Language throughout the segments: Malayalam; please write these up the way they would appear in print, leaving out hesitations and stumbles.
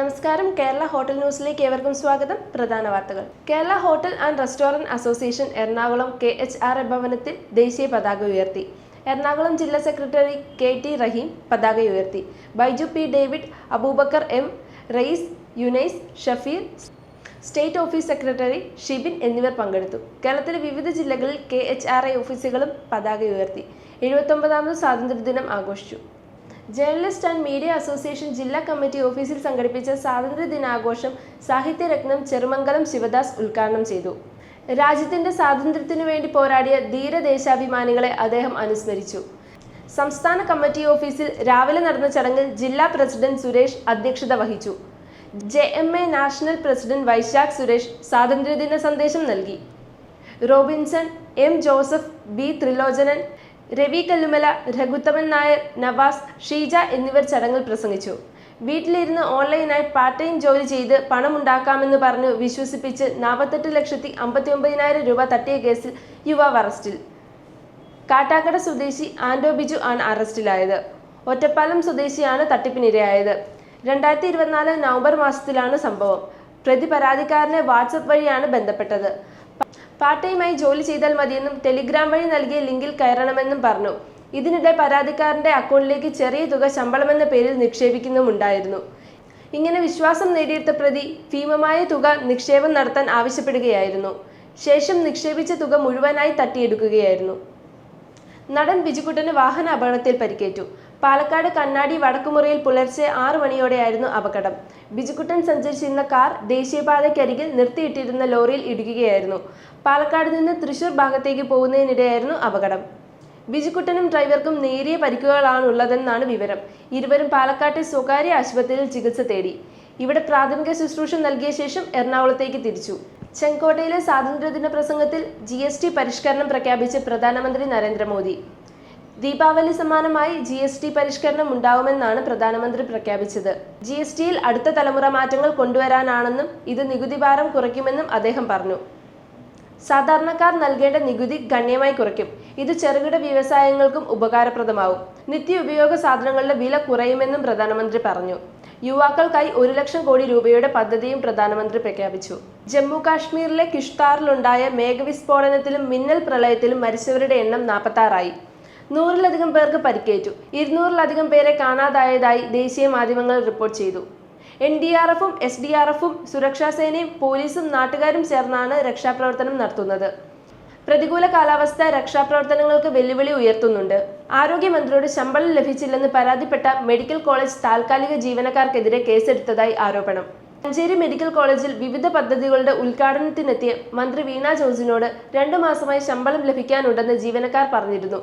നമസ്കാരം. കേരള ഹോട്ടൽ ന്യൂസിലേക്ക് ഏവർക്കും സ്വാഗതം. പ്രധാന വാർത്തകൾ. Kerala hotel and restaurant association Ernakulam KHRA ഭവനത്തിൽ ദേശീയ പതാക ഉയർത്തി. എറണാകുളം ജില്ലാ സെക്രട്ടറി KT റഹീം പതാക ഉയർത്തി. Baiju P David, Abubakar M Rayees, Yunais, Shafeer, state office secretary Shibin എന്നിവർ പങ്കെടുത്തു. കേരളത്തിലെ വിവിധ ജില്ലകളിൽ KHRA ഓഫീസുകളും പതാക ഉയർത്തി. 79ാമത് സ്വാതന്ത്ര്യദിനം ആഘോഷിച്ചു. ജേർണലിസ്റ്റ് ആൻഡ് മീഡിയ അസോസിയേഷൻ ജില്ലാ കമ്മിറ്റി ഓഫീസിൽ സംഘടിപ്പിച്ച സ്വാതന്ത്ര്യദിനാഘോഷം സാഹിത്യരത്നം ചെറുമംഗലം ശിവദാസ് ഉദ്ഘാടനം ചെയ്തു. രാജ്യത്തിന്റെ സ്വാതന്ത്ര്യത്തിനു വേണ്ടി പോരാടിയ ധീരദേശാഭിമാനികളെ അദ്ദേഹം അനുസ്മരിച്ചു. സംസ്ഥാന കമ്മിറ്റി ഓഫീസിൽ രാവിലെ നടന്ന ചടങ്ങിൽ ജില്ലാ പ്രസിഡന്റ് സുരേഷ് അധ്യക്ഷത വഹിച്ചു. JMA national president Vaishakh Suresh സ്വാതന്ത്ര്യദിന സന്ദേശം നൽകി. Robinson, M Joseph, B Thrilochanan, Ravi Kallumala, Raghuthaman Nair, Navas, Sheeja എന്നിവർ ചടങ്ങിൽ പ്രസംഗിച്ചു. വീട്ടിലിരുന്ന് ഓൺലൈനായി പാർട്ട് ടൈം ജോലി ചെയ്ത് പണമുണ്ടാക്കാമെന്ന് പറഞ്ഞു വിശ്വസിപ്പിച്ച് 48,59,000 രൂപ തട്ടിയ കേസിൽ യുവാവ് അറസ്റ്റിൽ. കാട്ടാക്കട സ്വദേശി ആൻഡോ ബിജു ആണ് അറസ്റ്റിലായത്. ഒറ്റപ്പാലം സ്വദേശിയാണ് തട്ടിപ്പിനിരയായത്. 2024 നവംബർ മാസത്തിലാണ് സംഭവം. പ്രതി പരാതിക്കാരനെ വാട്സപ്പ് വഴിയാണ് ബന്ധപ്പെട്ടത്. പാർട്ട് ടൈമായി ജോലി ചെയ്താൽ മതിയെന്നും ടെലിഗ്രാം വഴി നൽകിയ ലിങ്കിൽ കയറണമെന്നും പറഞ്ഞു. ഇതിനിടെ പരാതിക്കാരന്റെ അക്കൗണ്ടിലേക്ക് ചെറിയ തുക ശമ്പളമെന്ന പേരിൽ നിക്ഷേപിക്കുന്നുമുണ്ടായിരുന്നു. ഇങ്ങനെ വിശ്വാസം നേടിയെടുത്ത പ്രതി ഭീമമായ തുക നിക്ഷേപം നടത്താൻ ആവശ്യപ്പെടുകയായിരുന്നു. ശേഷം നിക്ഷേപിച്ച തുക മുഴുവനായി തട്ടിയെടുക്കുകയായിരുന്നു. നടൻ ബിജുക്കുട്ടന് വാഹന അപകടത്തിൽ പരിക്കേറ്റു. പാലക്കാട് കണ്ണാടി വടക്കുമുറിയിൽ പുലർച്ചെ 6 മണിയോടെയായിരുന്നു അപകടം. ബിജുക്കുട്ടൻ സഞ്ചരിച്ചിരുന്ന കാർ ദേശീയപാതയ്ക്കരികിൽ നിർത്തിയിട്ടിരുന്ന ലോറിയിൽ ഇടിക്കുകയായിരുന്നു. പാലക്കാട് നിന്ന് തൃശൂർ ഭാഗത്തേക്ക് പോകുന്നതിനിടെയായിരുന്നു അപകടം. ബിജുക്കുട്ടനും ഡ്രൈവർക്കും നേരിയ പരിക്കുകളാണുള്ളതെന്നാണ് വിവരം. ഇരുവരും പാലക്കാട്ടെ സ്വകാര്യ ആശുപത്രിയിൽ ചികിത്സ തേടി. ഇവിടെ പ്രാഥമിക ശുശ്രൂഷ നൽകിയ ശേഷം എറണാകുളത്തേക്ക് തിരിച്ചു. ചെങ്കോട്ടയിലെ സ്വാതന്ത്ര്യദിന പ്രസംഗത്തിൽ GST പരിഷ്കരണം പ്രഖ്യാപിച്ച് പ്രധാനമന്ത്രി നരേന്ദ്രമോദി. ദീപാവലി സമ്മാനമായി GST പരിഷ്കരണം ഉണ്ടാവുമെന്നാണ് പ്രധാനമന്ത്രി പ്രഖ്യാപിച്ചത്. GSTയിൽ അടുത്ത തലമുറ മാറ്റങ്ങൾ കൊണ്ടുവരാനാണെന്നും ഇത് നികുതി ഭാരം കുറയ്ക്കുമെന്നും അദ്ദേഹം പറഞ്ഞു. സാധാരണക്കാർ നൽകേണ്ട നികുതി ഗണ്യമായി കുറയ്ക്കും. ഇത് ചെറുകിട വ്യവസായങ്ങൾക്കും ഉപകാരപ്രദമാവും. നിത്യ ഉപയോഗ സാധനങ്ങളുടെ വില കുറയുമെന്നും പ്രധാനമന്ത്രി പറഞ്ഞു. യുവാക്കൾക്കായി 1 ലക്ഷം കോടി രൂപയുടെ പദ്ധതിയും പ്രധാനമന്ത്രി പ്രഖ്യാപിച്ചു. ജമ്മു കാശ്മീരിലെ കിഷ്താറിലുണ്ടായ മേഘവിസ്ഫോടനത്തിലും മിന്നൽ പ്രളയത്തിലും മരിച്ചവരുടെ എണ്ണം 46ആയി. 100-ലധികം പേർക്ക് പരിക്കേറ്റു. 200-ലധികം പേരെ കാണാതായതായി ദേശീയ മാധ്യമങ്ങൾ റിപ്പോർട്ട് ചെയ്തു. NDRFും SDRFും സുരക്ഷാസേനയും പോലീസും നാട്ടുകാരും ചേർന്നാണ് രക്ഷാപ്രവർത്തനം നടത്തുന്നത്. പ്രതികൂല കാലാവസ്ഥ രക്ഷാപ്രവർത്തനങ്ങൾക്ക് വെല്ലുവിളി ഉയർത്തുന്നുണ്ട്. ആരോഗ്യമന്ത്രിയോട് ശമ്പളം ലഭിച്ചില്ലെന്ന് പരാതിപ്പെട്ട മെഡിക്കൽ കോളേജ് താൽക്കാലിക ജീവനക്കാർക്കെതിരെ കേസെടുത്തതായി ആരോപണം. മഞ്ചേരി മെഡിക്കൽ കോളേജിൽ വിവിധ പദ്ധതികളുടെ ഉദ്ഘാടനത്തിനെത്തിയ മന്ത്രി വീണ ജോർജിനോട് 2 മാസമായി ശമ്പളം ലഭിക്കാനുണ്ടെന്ന് ജീവനക്കാർ പറഞ്ഞിരുന്നു.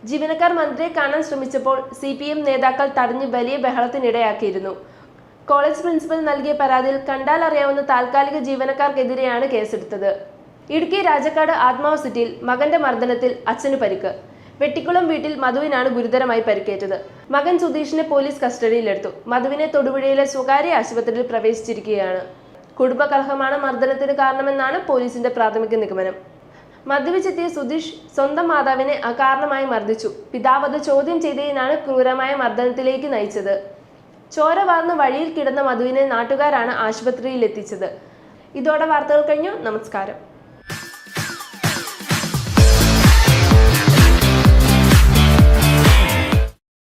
ജീവനക്കാർ മന്ത്രിയെ കാണാൻ ശ്രമിച്ചപ്പോൾ CPM നേതാക്കൾ തടഞ്ഞ് വലിയ ബഹളത്തിനിടയാക്കിയിരുന്നു. കോളേജ് പ്രിൻസിപ്പൽ നൽകിയ പരാതിയിൽ കണ്ടാൽ അറിയാവുന്ന താൽക്കാലിക ജീവനക്കാർക്കെതിരെയാണ് കേസെടുത്തത്. ഇടുക്കി രാജക്കാട് ആത്മാവ് സിറ്റിയിൽ മകന്റെ മർദ്ദനത്തിൽ അച്ഛന് പരിക്ക്. വെട്ടിക്കുളം വീട്ടിൽ മധുവിനാണ് ഗുരുതരമായി പരിക്കേറ്റത്. മകൻ സുധീഷിനെ പോലീസ് കസ്റ്റഡിയിലെടുത്തു. മധുവിനെ തൊടുപുഴയിലെ സ്വകാര്യ ആശുപത്രിയിൽ പ്രവേശിച്ചിരിക്കുകയാണ്. കുടുംബകലഹമാണ് മർദ്ദനത്തിന് കാരണമെന്നാണ് പോലീസിന്റെ പ്രാഥമിക നിഗമനം. മദ്യപിച്ചെത്തിയ സുധീഷ് സ്വന്തം മാതാവിനെ അകാരണമായി മർദ്ദിച്ചു. പിതാവ് അത് ചോദ്യം ചെയ്തതിനാണ് ക്രൂരമായ മർദ്ദനത്തിലേക്ക് നയിച്ചത്. ചോര വാർന്ന് വഴിയിൽ കിടന്ന മധുവിനെ നാട്ടുകാരാണ് ആശുപത്രിയിൽ എത്തിച്ചത്. ഇതോടെ വാർത്തകൾ കഴിഞ്ഞു. നമസ്കാരം.